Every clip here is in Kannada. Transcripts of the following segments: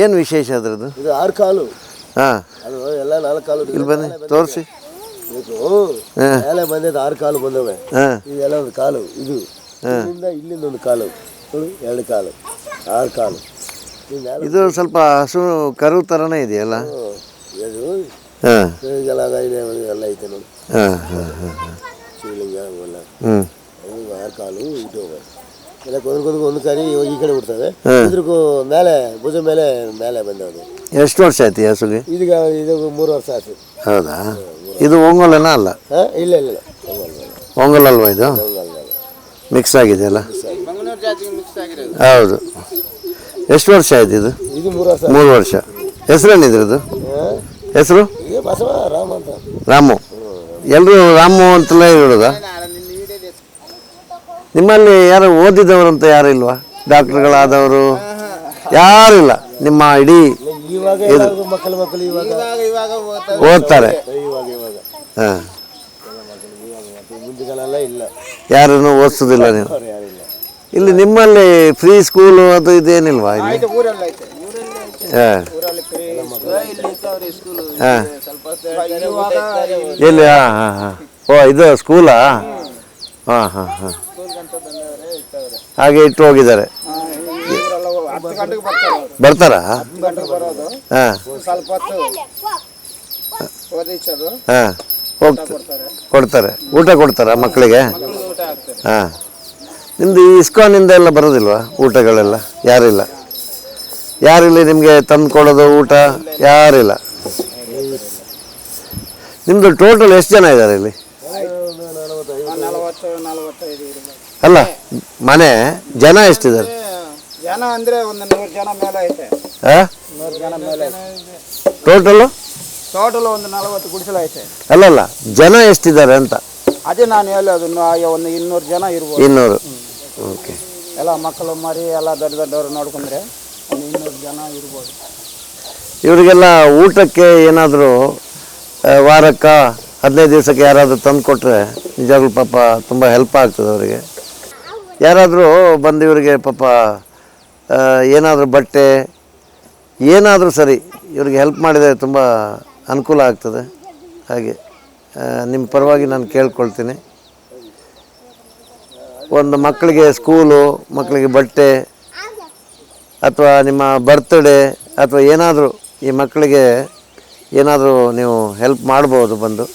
ಏನು ವಿಶೇಷ ಅದ್ರದ್ದು? ಇದು 6 ಕಾಲು. ಹಾಂ, ಅದು ಎಲ್ಲ 4 ಕಾಲು. ಇಲ್ಲಿ ಬನ್ನಿ ತೋರಿಸಿ. ಮೇಲೆ ಬಂದಿದ್ದು 6 ಕಾಲು ಬಂದವೆ. ಇದೆಲ್ಲ ಒಂದು ಕಾಲು. ಇದು ಇಲ್ಲಿಂದ ಒಂದು ಕಾಲು, 2 ಕಾಲು, 6 ಕಾಲು. ಇದು ಸ್ವಲ್ಪ ಹಸು ಕರು ಥರನೇ ಇದೆಯಲ್ಲ. ಎಲ್ಲ ಐತೆ ನೋಡಿ. ಶಿವಲಿಂಗ ಅವೆಲ್ಲ 6 ಕಾಲು. ಇದು ಎಲ್ಲ ಒಂದು ಕರಿ ಈ ಕಡೆ ಬಿಡ್ತವೆ. ಇದ್ರಿಗೂ ಮೇಲೆ ಭುಜ ಮೇಲೆ ಮೇಲೆ ಬಂದವು. ಎಷ್ಟು ವರ್ಷ ಆಯ್ತು ಈ ಹಸುಗೆ? ಇದೀಗ ಇದು 3 ವರ್ಷ ಆಯ್ತು. ಹೌದಾ? ಇದು ಒಂಗೋಲನ ಅಲ್ಲ? ಇಲ್ಲ ಇಲ್ಲ, ಒಂಗೋಲ್ ಅಲ್ವಾ ಇದು? ಮಿಕ್ಸ್ ಆಗಿದೆಯಲ್ಲ? ಹೌದು. ಎಷ್ಟು ವರ್ಷ ಆಯ್ತು ಇದು? ಇದು 3 ವರ್ಷ. 3 ವರ್ಷ. ಹೆಸರೇನಿದ್ರದ್ದು? ಹೆಸರು? ಬಸವ ರಾಮ ಅಂತ. ರಾಮು. ಎಲ್ಲರೂ ರಾಮು ಅಂತಲೇ ಹೇಳೋದ? ನಿಮ್ಮಲ್ಲಿ ಯಾರು ಓದಿದವರಂತ ಯಾರು ಇಲ್ವಾ? ಡಾಕ್ಟರ್ಗಳಾದವರು ಯಾರಿಲ್ಲ? ನಿಮ್ಮ ಇಡೀ ಮಕ್ಕಳು ಓದ್ತಾರೆ? ಹಾಂ, ಮುಂದೆಗಳೆಲ್ಲ ಇಲ್ಲ, ಯಾರನ್ನು ಓದಿಸೋದಿಲ್ಲ ನೀವು? ಇಲ್ಲಿ ನಿಮ್ಮಲ್ಲಿ ಫ್ರೀ ಸ್ಕೂಲು ಅದು ಇದೇನಿಲ್ವಾ ಇಲ್ಲಿ? ಹಾಂ ಹಾಂ, ಎಲ್ಲಿ? ಹಾಂ ಹಾಂ ಹಾಂ. ಓ, ಇದು ಸ್ಕೂಲಾ? ಹಾಂ ಹಾಂ ಹಾಂ. ಹಾಗೆ ಇಟ್ಟು ಹೋಗಿದ್ದಾರೆ. ಬರ್ತಾರಾ? ಹಾಂ ಹಾಂ, ಕೊಡ್ತಾರೆ. ಊಟ ಕೊಡ್ತಾರಾ ಮಕ್ಕಳಿಗೆ? ಹಾಂ. ನಿಮ್ಮದು ಈ ಇಸ್ಕಾನಿಂದ ಎಲ್ಲ ಬರೋದಿಲ್ವಾ ಊಟಗಳೆಲ್ಲ? ಯಾರಿಲ್ಲ? ಯಾರಿಲ್ಲ ನಿಮಗೆ ತಂದು ಕೊಡೋದು ಊಟ? ಯಾರಿಲ್ಲ. ನಿಮ್ಮದು ಟೋಟಲ್ ಎಷ್ಟು ಜನ ಇದ್ದಾರೆ ಇಲ್ಲಿ? ಅಲ್ಲ, ಮನೆ ಜನ ಎಷ್ಟಿದ್ದಾರೆ? ಜನ ಅಂದರೆ ಒಂದು 100 ಜನ ಮೇಲೆ ಐತೆ. 100 ಜನ ಮೇಲೆ ಟೋಟಲ್ ಒಂದು 40 ಗುಡಿಸಲು ಐತೆ. ಅಲ್ಲಲ್ಲ, ಜನ ಎಷ್ಟಿದ್ದಾರೆ ಅಂತ? ಅದೇ ನಾನು ಹೇಳೋದು, ಒಂದು 200 ಜನ ಇರ್ಬೋದು. 200. ಓಕೆ. ಎಲ್ಲ ಮಕ್ಕಳು ಮರಿ ಎಲ್ಲ ದೊಡ್ಡವರು ನೋಡ್ಕೊಂಡ್ರೆ ಒಂದು 200 ಜನ ಇರ್ಬೋದು. ಇವರಿಗೆಲ್ಲ ಊಟಕ್ಕೆ ಏನಾದರೂ ವಾರಕ್ಕೆ 15 ದಿವಸಕ್ಕೆ ಯಾರಾದರೂ ತಂದು ಕೊಟ್ಟರೆ ನಿಜವಾಗ್ಲೂ ಪಾಪ ತುಂಬ ಹೆಲ್ಪ್ ಆಗ್ತದೆ ಅವರಿಗೆ. ಯಾರಾದರೂ ಬಂದು ಇವರಿಗೆ ಪಾಪ ಏನಾದರೂ ಬಟ್ಟೆ ಏನಾದರೂ ಸರಿ ಇವ್ರಿಗೆ ಹೆಲ್ಪ್ ಮಾಡಿದರೆ ತುಂಬ ಅನುಕೂಲ ಆಗ್ತದೆ. ಹಾಗೆ ನಿಮ್ಮ ಪರವಾಗಿ ನಾನು ಕೇಳ್ಕೊಳ್ತೀನಿ. ಒಂದು ಮಕ್ಕಳಿಗೆ ಸ್ಕೂಲು, ಮಕ್ಕಳಿಗೆ ಬಟ್ಟೆ, ಅಥವಾ ನಿಮ್ಮ ಬರ್ತ್ಡೇ ಅಥವಾ ಏನಾದರೂ ಈ ಮಕ್ಕಳಿಗೆ ಏನಾದರೂ ನೀವು ಹೆಲ್ಪ್ ಮಾಡ್ಬೋದು ಬಂದು.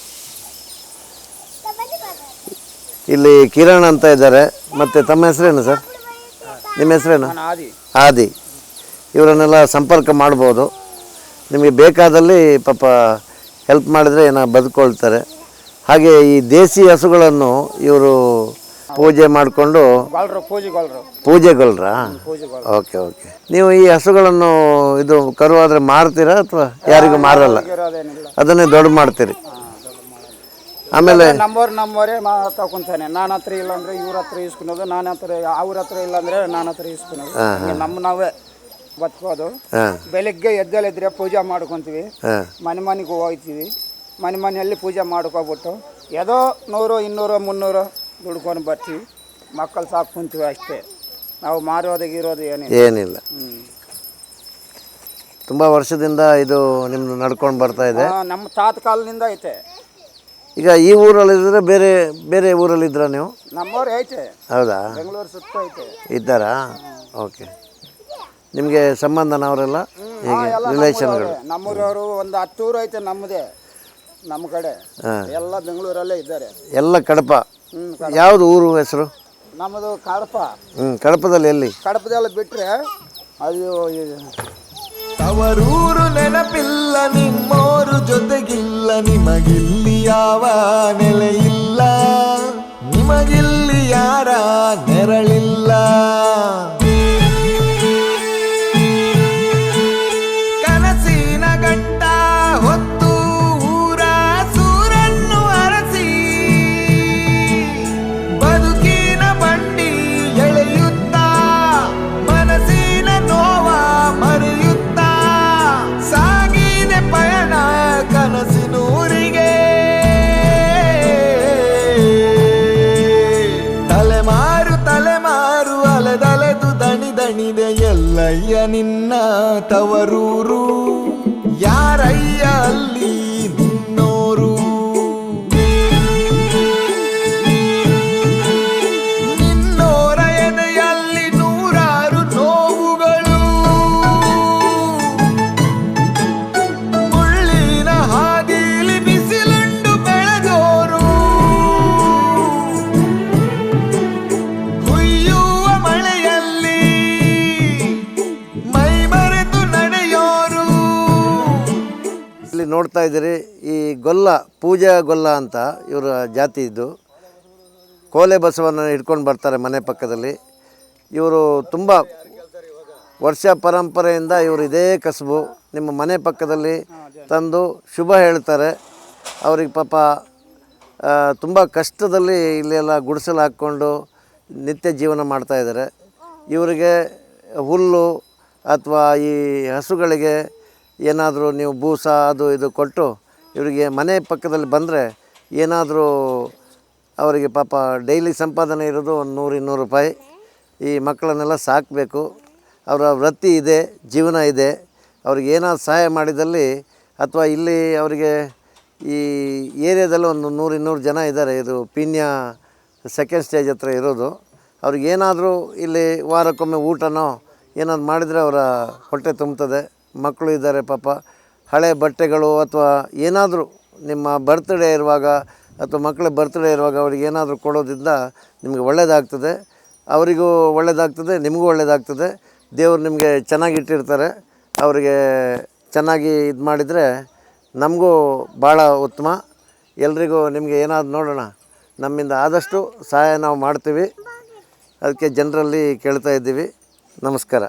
ಇಲ್ಲಿ ಕಿರಣ್ ಅಂತ ಇದ್ದಾರೆ. ಮತ್ತು ತಮ್ಮ ಹೆಸರೇನು ಸರ್? ನಿಮ್ಮ ಹೆಸರೇನು? ಆದಿ. ಇವರನ್ನೆಲ್ಲ ಸಂಪರ್ಕ ಮಾಡ್ಬೋದು. ನಿಮಗೆ ಬೇಕಾದಲ್ಲಿ ಪಾಪ ಹೆಲ್ಪ್ ಮಾಡಿದರೆ ಏನೋ ಬದುಕೊಳ್ತಾರೆ. ಹಾಗೆ ಈ ದೇಸಿ ಹಸುಗಳನ್ನು ಇವರು ಪೂಜೆ ಮಾಡಿಕೊಂಡು ಪೂಜೆಗೊಳ್ರಾ? Okay okay. ನೀವು ಈ ಹಸುಗಳನ್ನು ಇದು ಕರುವಾದರೆ ಮಾರ್ತೀರಾ ಅಥವಾ ಯಾರಿಗೂ ಮಾರಲ್ಲ? ಅದನ್ನೇ ದೊಡ್ಡ ಮಾಡ್ತೀರಿ? ಆಮೇಲೆ ನಮ್ಮವರೇ ತಗೊಂತಾನೆ. ನನ್ನ ಹತ್ರ ಇಲ್ಲ ಅಂದರೆ ಇವ್ರ ಹತ್ರ ಇಸ್ಕೊಳೋದು, ನನ್ನ ಹತ್ರ ಅವ್ರ ಹತ್ರ ಇಲ್ಲ ಅಂದರೆ ನನ್ನ ಹತ್ರ ಇಸ್ಕೊಳೋದು. ನಾವೇ ಬದುಕೋದು. ಬೆಳಿಗ್ಗೆ ಎದ್ದಲ್ಲಿದ್ರೆ ಪೂಜೆ ಮಾಡ್ಕೊತೀವಿ. ಮನೆಗೆ ಹೋಗ್ತೀವಿ. ಮನೆಯಲ್ಲಿ ಪೂಜೆ ಮಾಡ್ಕೊಬಿಟ್ಟು ಏನೋ 100, 200, 300 ದುಡ್ಕೊಂಡು ಬರ್ತೀವಿ. ಮಕ್ಕಳು ಸಾಕ್ಕೊಂತೀವಿ ಅಷ್ಟೇ. ನಾವು ಮಾರೋದಿಗಿರೋದು ಏನಿಲ್ಲ. ತುಂಬ ವರ್ಷದಿಂದ ಇದು ನಿಮ್ದು ನಡ್ಕೊಂಡು ಬರ್ತಾ ಇದೆ? ನಮ್ಮ ತಾತ ಕಾಲದಿಂದ ಐತೆ. ಈಗ ಈ ಊರಲ್ಲಿದ್ದರೆ ಬೇರೆ ಬೇರೆ ಊರಲ್ಲಿದ್ದೀರಾ ನೀವು? ನಮ್ಮವ್ರು ಐತೆ. ಹೌದಾ? ಬೆಂಗಳೂರು ಸುತ್ತ ಐತೆ. ಇದ್ದಾರಾ? ಓಕೆ. ನಿಮಗೆ ಸಂಬಂಧನವರೆಲ್ಲ ಹೇಗೆ ರಿಲೇಷನ್ಗಳು? ನಮ್ಮೂರವರು ಒಂದು 10 ಊರು ಐತೆ ನಮ್ಮದೇ. ನಮ್ಮ ಕಡೆ ಎಲ್ಲ ಬೆಂಗಳೂರಲ್ಲೇ ಇದ್ದಾರೆ. ಎಲ್ಲ ಕಡಪ? ಯಾವುದು ಊರು ಹೆಸರು? ನಮ್ಮದು ಕಡಪ. ಕಡಪದಲ್ಲಿ ಎಲ್ಲಿ? ಕಡಪದಲ್ಲಿ ಬಿಟ್ಟರೆ ಅದು ತವರೂರು ನೆನಪಿಲ್ಲ, ನಿಮ್ಮೋರು ಜೊತೆಗಿಲ್ಲ, ನಿಮಗಿಲ್ಲಿ ಯಾವ ನೆಲೆಯಿಲ್ಲ, ನಿಮಗಿಲ್ಲಿ ಯಾರ ನೆರಳಿಲ್ಲ. ಕನಸಿನ ಗಂಟ ಹೊತ್ತು ಊರ ಸೂರನ್ನು ಅರಸಿ, ಬದುಕಿನ ಬಂಡಿ ಎಳೆಯುತ್ತಾ, ಮನಸ್ಸಿನ ನೋವ ಮರೆಯುತ್ತಾ ಸಾಗಿದೆ ಪಯಣ ಕನಸಿನೂರಿಗೆ. ತಲೆಮಾರು ಅಲೆದಲೆದು ಇದೆ ಎಲ್ಲಯ್ಯ ನಿನ್ನ ತವರೂರು, ಯಾರಯ್ಯ ಅಲ್ಲಿ ನಿನ್ನೋರು. ನಿನ್ನೋರ ಎದೆಯಲ್ಲಿ ನೂರಾರು ನೋವುಗಳು, ಮುಳ್ಳಿನ ಹಾದಿಲಿ ಬಿಸಿಲುಂಡು ಬೆಳೆದೋರು, ಹುಯ್ಯುವ ಮಳೆಯಲ್ಲಿ ಮೈ ಮರೆತು ನಡೆಯೋರು. ಇಲ್ಲಿ ನೋಡ್ತಾ ಇದ್ದೀರಿ ಈ ಗೊಲ್ಲ, ಪೂಜಾ ಗೊಲ್ಲ ಅಂತ ಇವರ ಜಾತಿ ಇದ್ದು, ಕೋಲೆ ಬಸವನ್ನ ಹಿಡ್ಕೊಂಡು ಬರ್ತಾರೆ ಮನೆ ಪಕ್ಕದಲ್ಲಿ. ಇವರು ತುಂಬ ವರ್ಷ ಪರಂಪರೆಯಿಂದ ಇವರು ಇದೇ ಕಸಬು. ನಿಮ್ಮ ಮನೆ ಪಕ್ಕದಲ್ಲಿ ತಂದು ಶುಭ ಹೇಳ್ತಾರೆ. ಅವ್ರಿಗೆ ಪಾಪ ತುಂಬ ಕಷ್ಟದಲ್ಲಿ ಇಲ್ಲೆಲ್ಲ ಗುಡಿಸಲು ಹಾಕ್ಕೊಂಡು ನಿತ್ಯ ಜೀವನ ಮಾಡ್ತಾಯಿದ್ದಾರೆ. ಇವರಿಗೆ ಹುಲ್ಲು ಅಥವಾ ಈ ಹಸುಗಳಿಗೆ ಏನಾದರೂ ನೀವು ಬೂಸ ಅದು ಇದು ಕೊಟ್ಟು ಇವರಿಗೆ ಮನೆ ಪಕ್ಕದಲ್ಲಿ ಬಂದರೆ ಏನಾದರೂ ಅವರಿಗೆ ಪಾಪ ಡೈಲಿ ಸಂಪಾದನೆ ಇರೋದು ಒಂದು 100-200 ರೂಪಾಯಿ. ಈ ಮಕ್ಕಳನ್ನೆಲ್ಲ ಸಾಕಬೇಕು, ಅವರ ವೃತ್ತಿ ಇದೆ, ಜೀವನ ಇದೆ. ಅವ್ರಿಗೆ ಏನಾದ್ರು ಸಹಾಯ ಮಾಡಿದಲ್ಲಿ ಅಥವಾ ಇಲ್ಲಿ ಅವರಿಗೆ ಈ ಏರಿಯಾದಲ್ಲಿ ಒಂದು 100-200 ಜನ ಇದ್ದಾರೆ. ಇದು ಪೀಣ್ಯ ಸೆಕೆಂಡ್ ಸ್ಟೇಜ್ ಹತ್ರ ಇರೋದು. ಅವ್ರಿಗೇನಾದರೂ ಇಲ್ಲಿ ವಾರಕ್ಕೊಮ್ಮೆ ಊಟನೋ ಏನಾದ್ರು ಮಾಡಿದರೆ ಅವರ ಹೊಟ್ಟೆ ತುಂಬ್ತದೆ. ಮಕ್ಕಳು ಇದ್ದಾರೆ ಪಾಪ, ಹಳೆ ಬಟ್ಟೆಗಳು ಅಥವಾ ಏನಾದರೂ ನಿಮ್ಮ ಬರ್ತ್ಡೇ ಇರುವಾಗ ಅಥವಾ ಮಕ್ಕಳ ಬರ್ತ್ಡೇ ಇರುವಾಗ ಅವ್ರಿಗೆ ಏನಾದರೂ ಕೊಡೋದ್ರಿಂದ ನಿಮಗೆ ಒಳ್ಳೆಯದಾಗ್ತದೆ, ಅವರಿಗೂ ಒಳ್ಳೆಯದಾಗ್ತದೆ, ನಿಮಗೂ ಒಳ್ಳೆಯದಾಗ್ತದೆ. ದೇವರು ನಿಮಗೆ ಚೆನ್ನಾಗಿಟ್ಟಿರ್ತಾರೆ. ಅವರಿಗೆ ಚೆನ್ನಾಗಿ ಇದು ಮಾಡಿದರೆ ನಮಗೂ ಭಾಳ ಉತ್ತಮ. ಎಲ್ರಿಗೂ ನಿಮಗೆ ಏನಾದ್ರು ನೋಡೋಣ, ನಮ್ಮಿಂದ ಆದಷ್ಟು ಸಹಾಯ ನಾವು ಮಾಡ್ತೀವಿ. ಅದಕ್ಕೆ ಜನರಲ್ಲಿ ಕೇಳ್ತಾ ಇದ್ದೀವಿ. ನಮಸ್ಕಾರ.